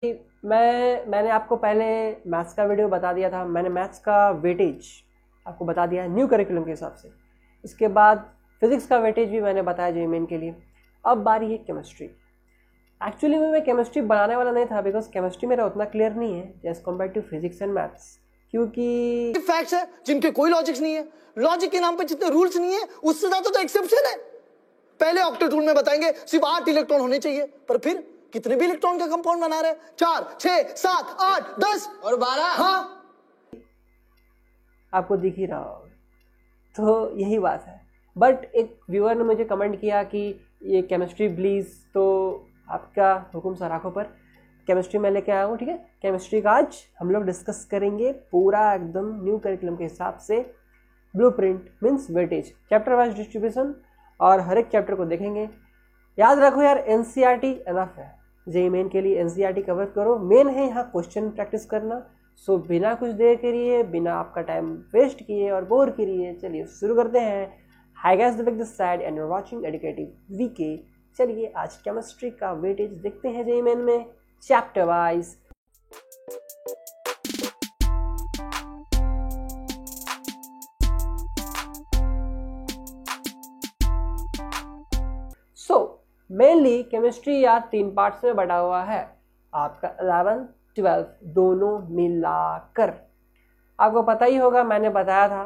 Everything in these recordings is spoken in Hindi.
मैंने आपको पहले मैथ्स का वीडियो बता दिया था। मैंने मैथ्स का वेटेज आपको बता दिया है न्यू करिकुलम के हिसाब से। इसके बाद फिजिक्स का वेटेज भी मैंने बताया जेईई मेन के लिए। अब बारी है केमिस्ट्री। एक्चुअली मैं केमिस्ट्री बनाने वाला नहीं था बिकॉज केमिस्ट्री मेरा उतना क्लियर नहीं है as compare to physics and maths, क्योंकि फैक्ट्स है जिनके कोई लॉजिक्स नहीं है। लॉजिक के नाम पे जितने रूल्स नहीं है उससे ज्यादा तो एक्सेप्शन है। पहले ऑक्टेट रूल में बताएंगे सिर्फ 8 इलेक्ट्रॉन होने चाहिए, पर फिर कितने भी इलेक्ट्रॉन का कंपाउंड बना रहे हैं, 4 6 7 8 10 और 12। हाँ, आपको दिख ही रहा होगा। तो यही बात है। बट एक व्यूअर ने मुझे कमेंट किया कि ये केमिस्ट्री प्लीज़, तो आपका हुक्म सर आंखों पर केमिस्ट्री में लेके आया हूँ। ठीक है, केमिस्ट्री का आज हम लोग डिस्कस करेंगे पूरा एकदम न्यू करिकुलम के हिसाब से। Blueprint means weightage, chapter wise distribution, और हर एक चैप्टर को देखेंगे। याद रखो यार, एनसीईआरटी इनफ है। जेईई मेन के लिए एनसीईआरटी कवर करो। मेन है यहाँ क्वेश्चन प्रैक्टिस करना। सो बिना कुछ देर करिए, बिना आपका टाइम वेस्ट किए और बोर करिए, चलिए शुरू करते हैं। Hi guys, Divya this side and you are watching educative VK. चलिए आज केमिस्ट्री का वेटेज देखते हैं जेईई मेन में चैप्टर वाइज। मेनली केमिस्ट्री यार 3 पार्ट्स में बटा हुआ है आपका 11th 12th दोनों मिलाकर। आपको पता ही होगा, मैंने बताया था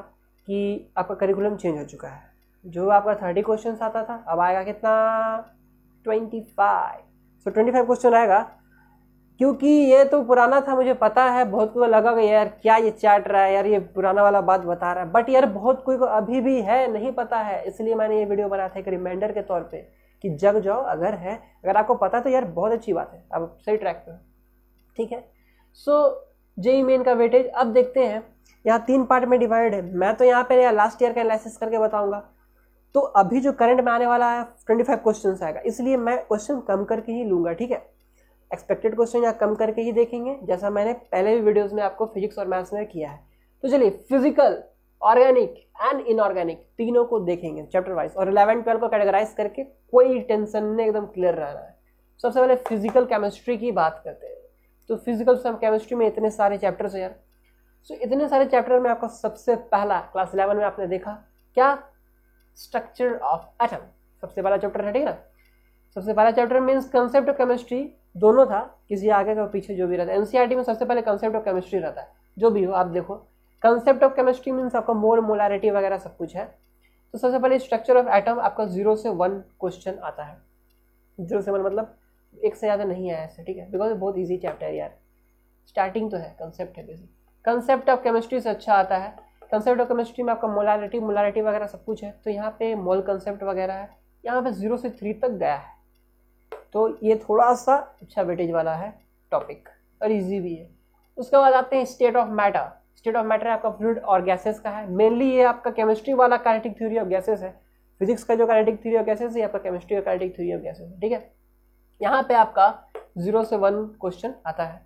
कि आपका करिकुलम चेंज हो चुका है। जो आपका 30 क्वेश्चन आता था अब आएगा कितना, 25। सो 25 क्वेश्चन आएगा। क्योंकि ये तो पुराना था, मुझे पता है बहुत को लगा कि यार क्या ये चाट रहा है यार, ये पुराना वाला बात बता रहा है। बट यार बहुत कोई को अभी भी है नहीं पता है, इसलिए मैंने ये वीडियो बनाया था एक रिमाइंडर के तौर पे कि जग जाओ। अगर आपको पता है तो यार बहुत अच्छी बात है, आप सही ट्रैक पे हो। ठीक है, सो जेईई मेन का वेटेज अब देखते हैं। यहाँ 3 पार्ट में डिवाइड है। मैं तो यहाँ पे लास्ट ईयर का एनालिसिस करके बताऊंगा। तो अभी जो करंट में आने वाला है 25 क्वेश्चन आएगा, इसलिए मैं क्वेश्चन कम करके ही लूंगा। ठीक है, एक्सपेक्टेड क्वेश्चन यहाँ कम करके ही देखेंगे, जैसा मैंने पहले भी वीडियोज में आपको फिजिक्स और मैथ्स में किया है। तो चलिए फिजिकल, ऑर्गेनिक एंड इनऑर्गेनिक तीनों को देखेंगे चैप्टर वाइज, और 11-12 को कैटेगराइज करके कोई टेंशन नहीं, एकदम क्लियर रहना है। सबसे पहले फिजिकल केमिस्ट्री की बात करते हैं। तो फिजिकल केमिस्ट्री में इतने सारे चैप्टर्स हैं यार। सो इतने सारे चैप्टर में आपका सबसे पहला क्लास 11 में आपने देखा क्या, स्ट्रक्चर ऑफ एटम। सबसे पहला चैप्टर है, ठीक है ना। सबसे पहला chapter means concept of chemistry, दोनों था, किसी आगे का पीछे जो भी रहता है। एनसीईआरटी में सबसे पहले कंसेप्ट ऑफ केमिस्ट्री रहता है, जो भी हो आप देखो। कंसेप्ट ऑफ केमिस्ट्री मीन्स आपका मोल, मोलारिटी वगैरह सब कुछ है। तो सबसे पहले स्ट्रक्चर ऑफ एटम आपका 0 से 1 क्वेश्चन आता है। 0 से 1 मतलब एक से ज़्यादा नहीं है ऐसे, ठीक है, बिकॉज बहुत ईजी चैप्टर है यार। स्टार्टिंग तो है, कंसेप्ट है बेसिक। कंसेप्ट ऑफ केमिस्ट्री से अच्छा आता है। कंसेप्ट ऑफ केमिस्ट्री में आपका मोलारिटी वगैरह सब कुछ है। तो यहाँ पे मोल कंसेप्ट वगैरह है। यहाँ पे 0 से 3 तक गया है, तो ये थोड़ा सा अच्छा वेटेज वाला है टॉपिक और इजी भी है। उसके बाद आते हैं state of matter. State of matter आपका फ्लूइड और गैसेस का है। मेनली ये आपका केमिस्ट्री वाला काइनेटिक थ्योरी ऑफ गैसेस है। फिजिक्स का जो काइनेटिक थ्योरी ऑफ गैसेस है, आपका केमिस्ट्री का काइनेटिक थ्योरी ऑफ गैसेस है। ठीक है, यहाँ पे आपका 0 से 1 क्वेश्चन आता है।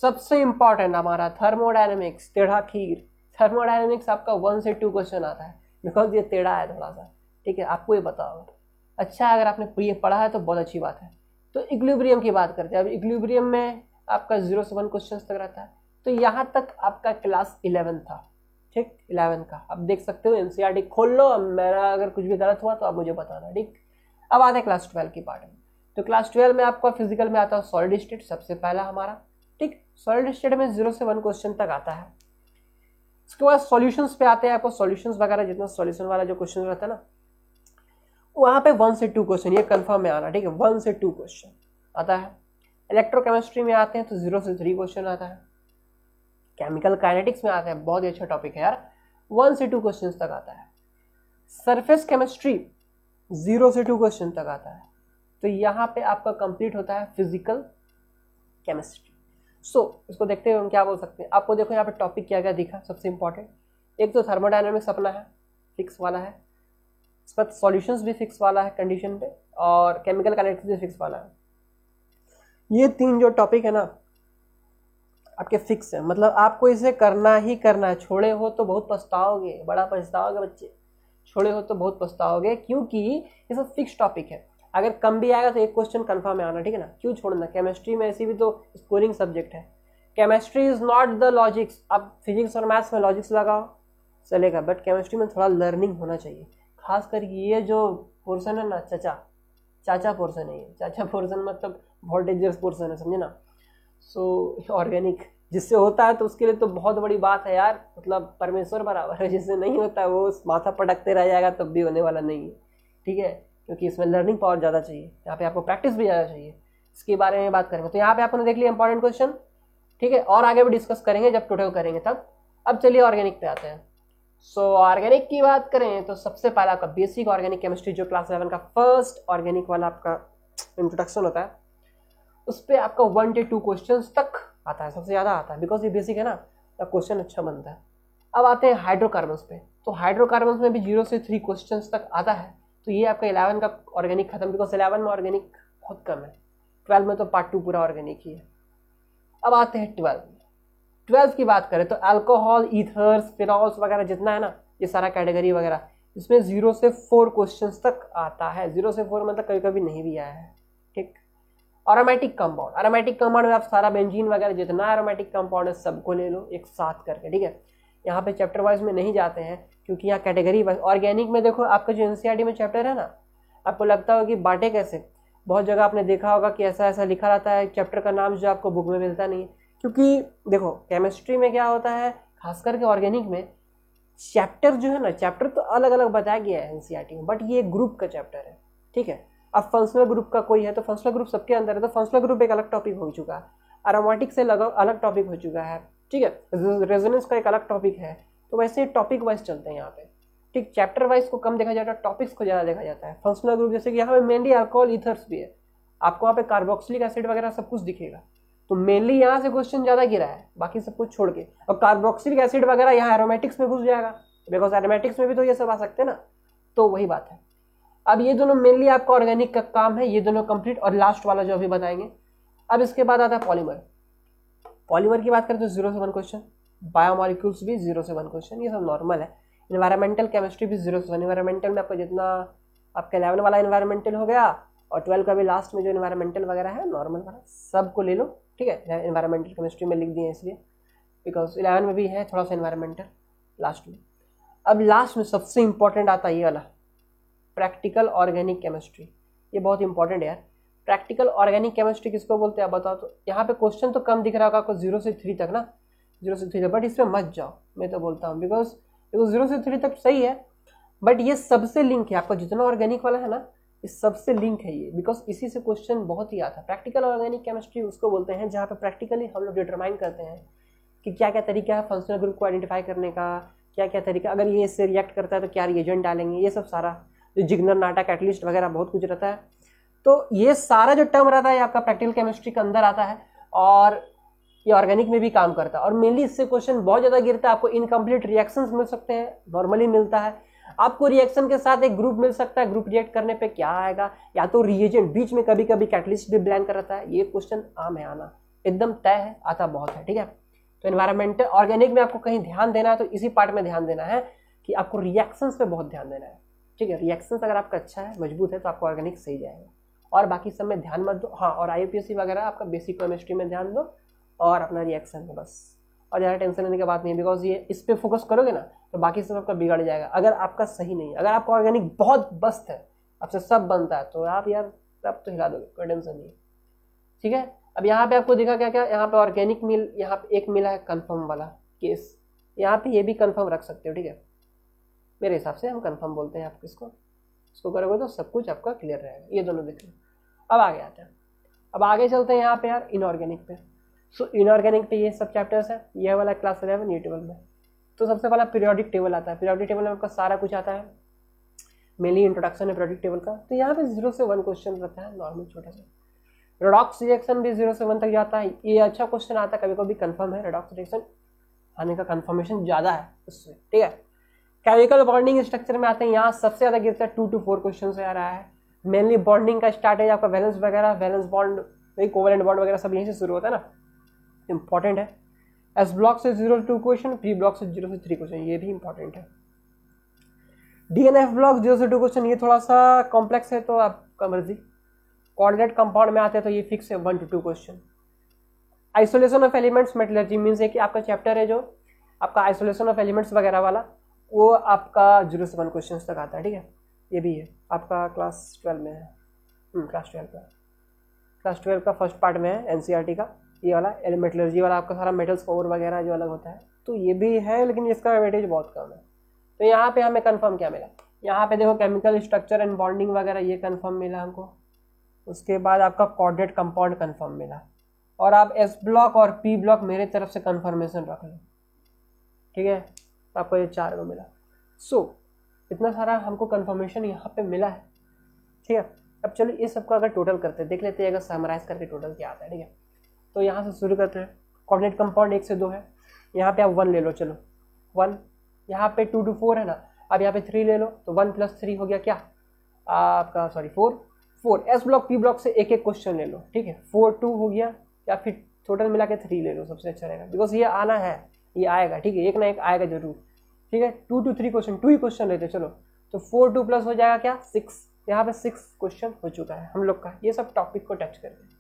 सबसे इंपॉर्टेंट हमारा थर्मोडायनेमिक्स, टेढ़ा खीर। थर्मोडायनेमिक्स आपका 1 से 2 क्वेश्चन आता है, बिकॉज ये टेढ़ा है थोड़ा सा। ठीक है, आपको ये पता होगा। अच्छा, अगर आपने ये पढ़ा है तो बहुत अच्छी बात है। तो इक्विलिब्रियम की बात करते हैं। अब इक्विलिब्रियम में आपका 0 से 1 क्वेश्चन तक रहता है। तो यहाँ तक आपका क्लास 11 था। ठीक, 11 का आप देख सकते हो, एनसीईआरटी खोल लो। मेरा अगर कुछ भी गलत हुआ तो आप मुझे बताना। ठीक, अब आते हैं क्लास 12 की पार्ट में। तो क्लास 12 में आपका फिजिकल में आता है सॉलिड स्टेट, सबसे पहला हमारा। ठीक, सॉलिड स्टेट में 0 से 1 क्वेश्चन तक आता है। उसके बाद सॉल्यूशंस पे आते हैं। आपको सॉल्यूशंस वगैरह जितना सॉल्यूशन वाला जो क्वेश्चन रहता है ना, वहाँ पे 1 से 2 क्वेश्चन, ये कंफर्म में आना। ठीक है, 1 से 2 क्वेश्चन आता है। इलेक्ट्रोकेमिस्ट्री में आते हैं तो 0 से 3 क्वेश्चन आता है। केमिकल काइनेटिक्स में आते हैं, बहुत ही अच्छा टॉपिक है यार, 1 से 2 क्वेश्चन तक आता है। सरफेस केमिस्ट्री 0 से 2 क्वेश्चन तक आता है। तो यहाँ पे आपका कंप्लीट होता है फिजिकल केमिस्ट्री। सो इसको देखते हुए हम क्या बोल सकते हैं। आपको देखो यहाँ पे टॉपिक क्या क्या दिखा, सबसे इंपॉर्टेंट एक तो थर्मोडायनेमिक्स अपना है, फिक्स वाला है। इसके बाद सॉल्यूशंस भी फिक्स वाला है कंडीशन पे, और केमिकल काइनेटिक्स भी फिक्स वाला है। ये 3 जो टॉपिक है ना आपके फिक्स है, मतलब आपको इसे करना ही करना है। छोड़े हो तो बहुत पछताओगे, बड़ा पछताओगे बच्चे। छोड़े हो तो बहुत पछताओगे, क्योंकि ये सब फिक्स टॉपिक है। अगर कम भी आएगा तो एक क्वेश्चन कन्फर्म में आना, ठीक है ना, क्यों छोड़ना। केमिस्ट्री में ऐसी भी तो स्कोरिंग सब्जेक्ट है। Chemistry is not the logics. अब फिजिक्स और मैथ्स में लॉजिक्स लगाओ चलेगा, बट केमिस्ट्री में थोड़ा लर्निंग होना चाहिए। खास करके ये जो पोर्सन है ना, चाचा पोर्सन है ये। चाचा पोर्सन मतलब बहुत डेंजरस पोर्सन है, समझे ना। सो ऑर्गेनिक जिससे होता है तो उसके लिए तो बहुत बड़ी बात है यार, मतलब परमेश्वर बराबर है। जिससे नहीं होता है वो माथा पटकते रह जाएगा, तब भी होने वाला नहीं है, ठीक है, क्योंकि इसमें लर्निंग पावर ज़्यादा चाहिए, यहाँ पे आपको प्रैक्टिस भी ज़्यादा चाहिए। इसके बारे में बात करेंगे। तो यहाँ पे आपने देख लिया इंपॉर्टेंट क्वेश्चन, ठीक है, और आगे भी डिस्कस करेंगे जब टोटल करेंगे तब। अब चलिए ऑर्गेनिक पे आते हैं। सो ऑर्गेनिक की बात करें तो सबसे पहला आपका बेसिक ऑर्गेनिक केमिस्ट्री, जो क्लास 11 का फर्स्ट ऑर्गेनिक वाला आपका इंट्रोडक्शन होता है, उस पर आपका 1 से 2 क्वेश्चन तक आता है, सबसे ज़्यादा आता है, बिकॉज ये बेसिक है ना, तो क्वेश्चन अच्छा बनता है। अब आते हैं हाइड्रोकार्बन्स पे। तो हाइड्रोकार्बन्स में भी 0 से 3 क्वेश्चन तक आता है। तो ये आपका 11 का ऑर्गेनिक खत्म, बिकॉज 11 में ऑर्गेनिक बहुत कम है, 12 में तो पार्ट 2 पूरा ऑर्गेनिक ही है। अब आते हैं 12 की बात करें तो अल्कोहल, ईथर्स, फिनॉल्स वगैरह जितना है ना, ये सारा कैटेगरी वगैरह, इसमें 0 से 4 क्वेश्चन तक आता है। 0 से 4 मतलब कभी कभी नहीं भी आया है, ठीक। एरोमेटिक कंपाउंड में आप सारा बेंजीन वगैरह जितना एरोमेटिक कंपाउंड है सबको ले लो एक साथ करके, ठीक है। यहाँ पे चैप्टर वाइज में नहीं जाते हैं क्योंकि यहाँ कैटेगरी वाइज। ऑर्गेनिक में देखो आपका जो एनसीईआरटी में चैप्टर है ना, आपको लगता होगा कि बांटे कैसे, बहुत जगह आपने देखा होगा कि ऐसा ऐसा लिखा रहता है चैप्टर का नाम, जो आपको बुक में मिलता नहीं है। क्योंकि देखो केमिस्ट्री में क्या होता है, खास करके ऑर्गेनिक में चैप्टर जो है ना, चैप्टर तो अलग अलग बताया गया है एनसीईआरटी में, बट ये ग्रुप का चैप्टर है, ठीक है। अब फंक्शनल ग्रुप का कोई है तो फंक्शनल ग्रुप सबके अंदर है, तो फंक्शनल ग्रुप एक अलग टॉपिक हो चुका है, एरोमेटिक से अलग टॉपिक हो चुका है, ठीक है। रेजोनेंस का एक अलग टॉपिक है। तो वैसे टॉपिक वाइज चलते हैं यहाँ पे, ठीक। चैप्टर वाइज को कम देखा जाता है, टॉपिक्स को ज़्यादा देखा जाता है। फंक्शनल ग्रुप जैसे कि यहाँ पे मेनली अल्कोहल, ईथर्स भी है, आपको वहाँ पे कार्बोक्सिलिक एसिड वगैरह सब कुछ दिखेगा। तो मेनली यहाँ से क्वेश्चन ज़्यादा गिरा है, बाकी सब कुछ छोड़ के। और कार्बोक्सिलिक एसिड वगैरह यहाँ एरोमेटिक्स में घुस जाएगा, बिकॉज एरोमेटिक्स में भी तो ये सब आ सकते हैं ना, तो वही बात है। अब ये दोनों मेनली आपका ऑर्गेनिक का काम है, ये दोनों कंप्लीट। और लास्ट वाला जो अभी बताएंगे। अब इसके बाद आता है पॉलीमर की बात करें तो 0 से 1 क्वेश्चन, बायोमॉलिक्यूल्स भी 0 से 1 क्वेश्चन, ये सब नॉर्मल है। इन्वायरमेंटल केमिस्ट्री भी 0 से 1। इन्वायरमेंटल में आपका जितना आपका 11 वाला इन्वायरमेंटल हो गया, और 12 का भी लास्ट में जो इन्वायरमेंटल वगैरह है नॉर्मल वाला, सबको ले लो, ठीक है। इन्वायरमेंटल केमिस्ट्री में लिख दिए इसलिए बिकॉज 11 में भी है थोड़ा सा इन्वायरमेंटल लास्ट में। अब लास्ट में सबसे इंपॉर्टेंट आता है ये वाला, प्रैक्टिकल ऑर्गेनिक केमिस्ट्री। ये बहुत इंपॉर्टेंट है यार। प्रैक्टिकल ऑर्गेनिक केमिस्ट्री किसको बोलते हैं आप बताओ। तो यहाँ पे क्वेश्चन तो कम दिख रहा होगा आपको 0 से 3 तक ना, 0 से 3 तक, बट इसमें मत जाओ, मैं तो बोलता हूँ, बिकॉज 0 से 3 तक सही है, बट ये सबसे लिंक है आपका जितना ऑर्गेनिक वाला है ना, इस सबसे लिंक है ये, बिकॉज इसी से क्वेश्चन बहुत ही आता है। प्रैक्टिकल ऑर्गेनिक केमिस्ट्री उसको बोलते हैं जहाँ पे प्रैक्टिकली हम लोग डिटरमाइन करते हैं कि क्या क्या तरीका है फंक्शनल ग्रुप को आइडेंटिफाई करने का, क्या क्या तरीका, अगर ये इससे रिएक्ट करता है तो क्या रिएजेंट डालेंगे, ये सब सारा जो जिग्नर, नाटा, कैटलिस्ट वगैरह बहुत कुछ रहता है। तो ये सारा जो टर्म रहता है आपका प्रैक्टिकल केमिस्ट्री के अंदर आता है, और ये ऑर्गेनिक में भी काम करता है। और मेनली इससे क्वेश्चन बहुत ज़्यादा गिरता है। आपको इनकम्प्लीट रिएक्शंस मिल सकते हैं, नॉर्मली मिलता है आपको। रिएक्शन के साथ एक ग्रुप मिल सकता है, ग्रुप रिएक्ट करने पे क्या आएगा, या तो रिएजेंट, बीच में कभी कभी कैटलिस्ट भी ब्लैंक रहता है। ये क्वेश्चन आम है आना, एकदम तय है, आता बहुत है, ठीक है। तो एनवायरमेंटल ऑर्गेनिक में आपको कहीं ध्यान देना है तो इसी पार्ट में ध्यान देना है कि आपको रिएक्शंस पे बहुत ध्यान देना है, ठीक है। रिएक्शंस अगर आपका अच्छा है, मजबूत है, तो आपको ऑर्गेनिक सही जाएगा, और बाकी सब में ध्यान मत दो। हाँ, और IUPAC वगैरह आपका बेसिक केमिस्ट्री में ध्यान दो, और अपना रिएक्शन में बस, और ज़्यादा टेंशन लेने की बात नहीं है, बिकॉज ये इस पर फोकस करोगे ना तो बाकी सब आपका बिगड़ जाएगा। अगर आपका सही नहीं है, अगर आपका ऑर्गेनिक बहुत मस्त है, आपसे सब बनता है, तो आप यार आप तो हिला दोगे, कोई टेंशन नहीं है, ठीक है। अब यहाँ पे आपको दिखा क्या क्या, यहाँ पे ऑर्गेनिक मिल, यहाँ पे एक मिला है कंफर्म वाला केस, यहाँ पे ये भी कंफर्म रख सकते हो, ठीक है। मेरे हिसाब से हम कंफर्म बोलते हैं, आप इसको करोगे तो सब कुछ आपका क्लियर रहेगा। ये दोनों देख लो। अब आगे आते हैं, अब आगे चलते हैं यहाँ पे यार इनऑर्गेनिक पे। सो इनऑर्गेनिक पे ये सब चैप्टर्स है, ये वाला क्लास 11 ये 12 में। तो सबसे पहला पीरियोडिक टेबल आता है। पीरियोडिक टेबल में आपका सारा कुछ आता है, मेनली इंट्रोडक्शन है पीरियोडिक टेबल का। तो यहाँ पे 0 से 1 क्वेश्चन रहता है, नॉर्मल छोटा सा। रेडॉक्स रिएक्शन भी 0 से 1 तक जाता है, ये अच्छा क्वेश्चन आता है, कभी कभी कंफर्म है, रेडॉक्स रिएक्शन आने का कंफर्मेशन ज़्यादा है उससे, ठीक है। केमिकल बॉन्डिंग स्ट्रक्चर में आते हैं, यहाँ सबसे ज़्यादा गिरता है, 2 to 4 क्वेश्चन से आ रहा है। मेनली बॉन्डिंग का स्टार्ट है आपका वैलेंस वगैरह, वैलेंस बॉन्ड, वही कोवेलेंट बॉन्ड वगैरह सब यहीं से शुरू होता है ना, इंपॉर्टेंट है। एस ब्लॉक से 0 to 2 क्वेश्चन, पी ब्लॉक से 0 से 3 क्वेश्चन, ये भी इंपॉर्टेंट है। DNF ब्लॉक 0 से 2 क्वेश्चन, ये थोड़ा सा कॉम्प्लेक्स है, तो आप आपका मर्जी। कोऑर्डिनेट कंपाउंड में आते हैं तो ये फिक्स है 1 to 2 question. Isolation of elements metallurgy means है कि आपका चैप्टर है जो आपका आइसोलेशन ऑफ एलिमेंट्स वगैरह वाला, वो आपका 0 से 1 क्वेश्चन तक आता है, ठीक है। ये भी है आपका क्लास 12 में है, क्लास 12 का फर्स्ट पार्ट में है एनसीईआरटी का ये वाला मेटलर्जी वाला, आपका सारा मेटल्स का और वगैरह जो अलग होता है, तो ये भी है, लेकिन इसका वेटेज बहुत कम है। तो यहाँ पे हमें कंफर्म क्या मिला, यहाँ पे देखो केमिकल स्ट्रक्चर एंड बॉन्डिंग वगैरह ये कंफर्म मिला हमको। उसके बाद आपका कोऑर्डिनेट कंपाउंड कंफर्म मिला, और आप एस ब्लॉक और पी ब्लॉक मेरे तरफ से कंफर्मेशन रख लो, ठीक है। तो आपको ये 4 को मिला। सो इतना सारा हमको कंफर्मेशन यहाँ पे मिला है, ठीक है। अब चलो ये सबको अगर टोटल करते हैं, देख लेते हैं अगर समराइज करके टोटल क्या आता है, ठीक है। तो यहाँ से शुरू करते हैं। कोऑर्डिनेट कंपाउंड 1 से 2 है, यहाँ पे आप 1 ले लो, चलो 1, यहाँ पे 2 to 4 है ना, अब यहाँ पे 3 ले लो, तो 1 + 3 हो गया क्या आपका, sorry 4 S block P block से एक एक क्वेश्चन ले लो, ठीक है। 4 2 हो गया, या फिर टोटल मिला के 3 ले लो, सबसे अच्छा रहेगा, बिकॉज ये आना है, ये आएगा, ठीक है, एक ना एक आएगा जरूर, ठीक है। 2 to 3 क्वेश्चन, 2 ही क्वेश्चन लेते चलो, तो 4 2 प्लस हो जाएगा क्या 6, यहाँ पे 6 क्वेश्चन हो चुका है हम लोग का। ये सब टॉपिक को टच करते हैं।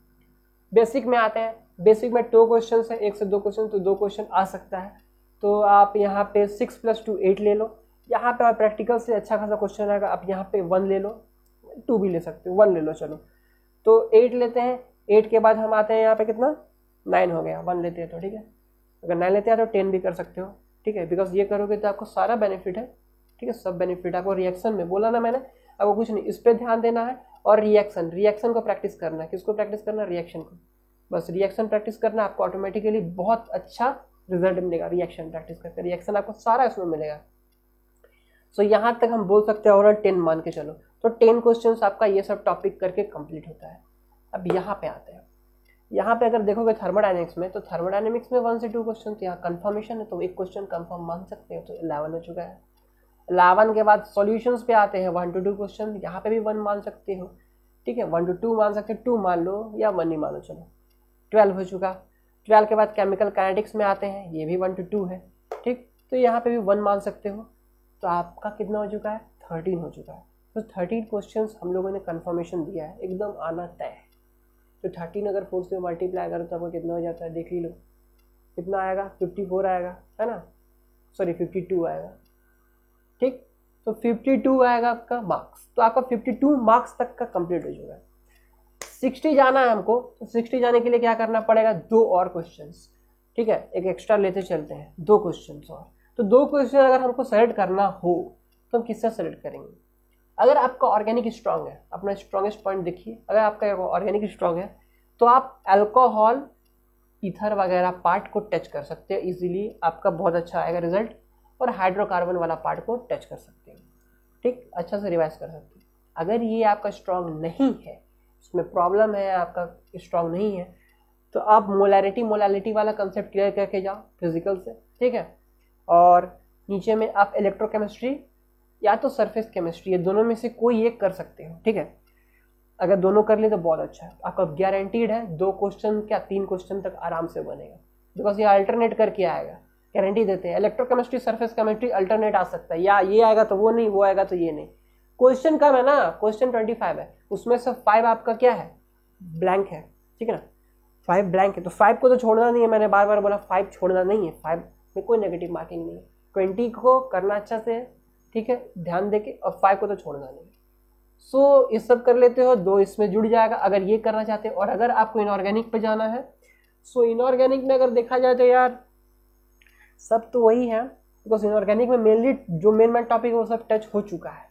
बेसिक में आते हैं, बेसिक में 2 क्वेश्चन है, 1 से 2 क्वेश्चन, तो 2 क्वेश्चन आ सकता है, तो आप यहाँ पे 6 + 2 8 ले लो। यहाँ पे प्रैक्टिकल से अच्छा खासा क्वेश्चन आएगा, आप यहाँ पे 1 ले लो, 2 भी ले सकते हो, 1 ले लो, चलो तो 8 लेते हैं। 8 के बाद हम आते हैं यहाँ पे कितना 9 हो गया, 1 लेते हैं तो, ठीक है। अगर 9 लेते हैं तो 10 भी कर सकते हो, ठीक है, बिकॉज ये करोगे तो आपको सारा बेनिफिट है, ठीक है, सब बेनिफिट आपको। रिएक्शन में बोला ना मैंने, आपको कुछ नहीं, इस पर ध्यान देना है, और रिएक्शन को प्रैक्टिस करना है। किसको प्रैक्टिस करना है, रिएक्शन को, बस रिएक्शन प्रैक्टिस करना, आपको ऑटोमेटिकली बहुत अच्छा रिजल्ट मिलेगा। रिएक्शन प्रैक्टिस करके रिएक्शन आपको सारा इसमें मिलेगा। सो यहाँ तक हम बोल सकते हैं ओवरऑल 10 मान के चलो, तो 10 क्वेश्चन आपका ये सब टॉपिक करके कंप्लीट होता है। अब यहाँ पे आते हैं, यहाँ पे अगर देखोगे थर्मोडायनेमिक्स में, तो थर्मोडायनेमिक्स में 1 से 2 क्वेश्चन, तो यहाँ कंफर्मेशन है, तो एक क्वेश्चन कंफर्म मान सकते हो, तो 11 हो चुका है। 11 के बाद सॉल्यूशंस पे आते हैं, 1 to 2 क्वेश्चन, यहाँ पे भी 1 मान सकते हो, ठीक है, 1 to 2 मान सकते हो, 2 मान लो या 1 ही मानो, चलो 12 हो चुका। 12 के बाद केमिकल काइनेटिक्स में आते हैं, ये भी 1 to 2 है, ठीक, तो यहाँ पे भी 1 मान सकते हो, तो आपका कितना हो चुका है 13 हो चुका है। तो 13 क्वेश्चंस हम लोगों ने कंफर्मेशन दिया है, एकदम आना तय है। तो 13 अगर 4 से मल्टीप्लाई करो तो आपको कितना हो जाता है, देख ही लो कितना आएगा, 54 आएगा, है ना, सॉरी 52 आएगा, ठीक। तो 52 आएगा आपका मार्क्स, तो आपका 52 मार्क्स तक का कंप्लीट हो चुका है। 60 जाना है हमको, तो 60 जाने के लिए क्या करना पड़ेगा, 2 और क्वेश्चंस, ठीक है, एक एक्स्ट्रा लेते चलते हैं, 2 क्वेश्चंस और। तो 2 क्वेश्चन अगर हमको सेलेक्ट करना हो तो हम किससे सेलेक्ट करेंगे। अगर आपका ऑर्गेनिक स्ट्रांग है, अपना स्ट्रॉन्गेस्ट पॉइंट देखिए, अगर आपका ऑर्गेनिक स्ट्रांग है तो आप अल्कोहल ईथर वगैरह पार्ट को टच कर सकते हैं इजीली, आपका बहुत अच्छा आएगा रिजल्ट, और हाइड्रोकार्बन वाला पार्ट को टच कर सकते हैं, ठीक, अच्छा से रिवाइज कर सकते हैं। अगर ये आपका स्ट्रांग नहीं है, उसमें प्रॉब्लम है, आपका स्ट्रांग नहीं है, तो आप मोलालिटी वाला कंसेप्ट क्लियर करके जाओ फिजिकल से, ठीक है। और नीचे में आप इलेक्ट्रोकेमिस्ट्री या तो सरफेस केमिस्ट्री, ये दोनों में से कोई एक कर सकते हो, ठीक है। अगर दोनों कर ले तो बहुत अच्छा है, आपका गारंटीड है 2 क्वेश्चन क्या 3 क्वेश्चन तक आराम से बनेगा, बिकॉज ये अल्टरनेट करके आएगा, गारंटी देते हैं। इलेक्ट्रोकेमिस्ट्री सरफेस केमिस्ट्री अल्टरनेट आ सकता है, या ये आएगा तो वो नहीं, वो आएगा तो ये नहीं। क्वेश्चन कम है ना, क्वेश्चन 25 है, उसमें से 5 आपका क्या है, ब्लैंक है, ठीक है ना, 5 ब्लैंक है, तो 5 को तो छोड़ना नहीं है, मैंने बार बार बोला 5 छोड़ना नहीं है, 5 में कोई नेगेटिव मार्किंग नहीं है, 20 को करना अच्छा से, ठीक है, ध्यान देके, और 5 को तो छोड़ना नहीं। सो ये सब कर लेते हो, 2 इसमें जुड़ जाएगा अगर ये करना चाहते हो। और अगर आपको इनऑर्गेनिक पे जाना है, सो इनऑर्गेनिक में अगर देखा जाए तो यार सब तो वही है, बिकॉज इनऑर्गेनिक में मेनली जो मेन टॉपिक है वो सब टच हो चुका है।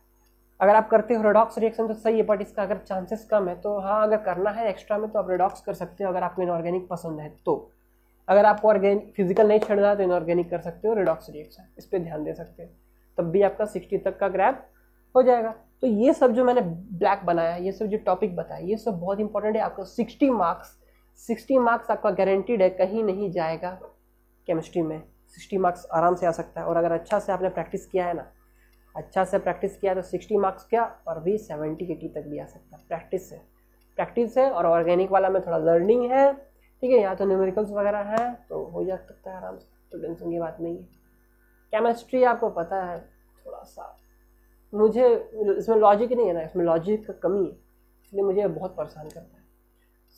अगर आप करते हो रेडॉक्स रिएक्शन तो सही है, बट इसका अगर चांसेस कम है, तो हाँ अगर करना है एक्स्ट्रा में तो आप रेडॉक्स कर सकते हो, अगर आपको इनऑर्गेनिक पसंद है तो। अगर आपको ऑर्गेनिक फिजिकल नहीं छेड़ना है तो इनऑर्गेनिक कर सकते हो, रेडॉक्स रिएक्शन इस पर ध्यान दे सकते हो, तब भी आपका 60 तक का ग्रैब हो जाएगा। तो ये सब जो मैंने ब्लैक बनाया, ये सब जो टॉपिक बताया, ये सब बहुत इंपॉर्टेंट है। आपको 60 मार्क्स आपका गारंटीड है, कहीं नहीं जाएगा केमिस्ट्री में। 60 मार्क्स आराम से आ सकता है, और अगर अच्छा से आपने प्रैक्टिस किया है ना, अच्छा से प्रैक्टिस किया तो 60 मार्क्स क्या, और भी 70-80 तक भी आ सकता है, प्रैक्टिस है। और ऑर्गेनिक वाला में थोड़ा लर्निंग है, ठीक है, यहाँ तो न्यूमेरिकल्स वगैरह है, तो हो जा सकता है आराम से, तो टेंशन की बात नहीं है। केमिस्ट्री आपको पता है थोड़ा सा, मुझे इसमें लॉजिक नहीं है ना, इसमें लॉजिक का कमी है, इसलिए मुझे बहुत परेशान करता है।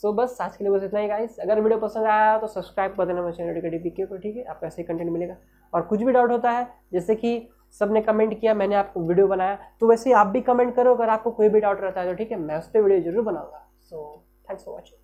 सो बस आज के लिए बस इतना ही गाइस। अगर वीडियो पसंद आया तो सब्सक्राइब कर देना मेरे चैनल नोटिफिकेशन को, ठीक है। आपको ऐसे ही कंटेंट मिलेगा। और कुछ भी डाउट होता है, जैसे कि सबने कमेंट किया, मैंने आपको वीडियो बनाया, तो वैसे ही आप भी कमेंट करो। अगर आपको कोई भी डाउट रहता है तो ठीक है, मैं उस पर वीडियो जरूर बनाऊंगा। So thanks for watching.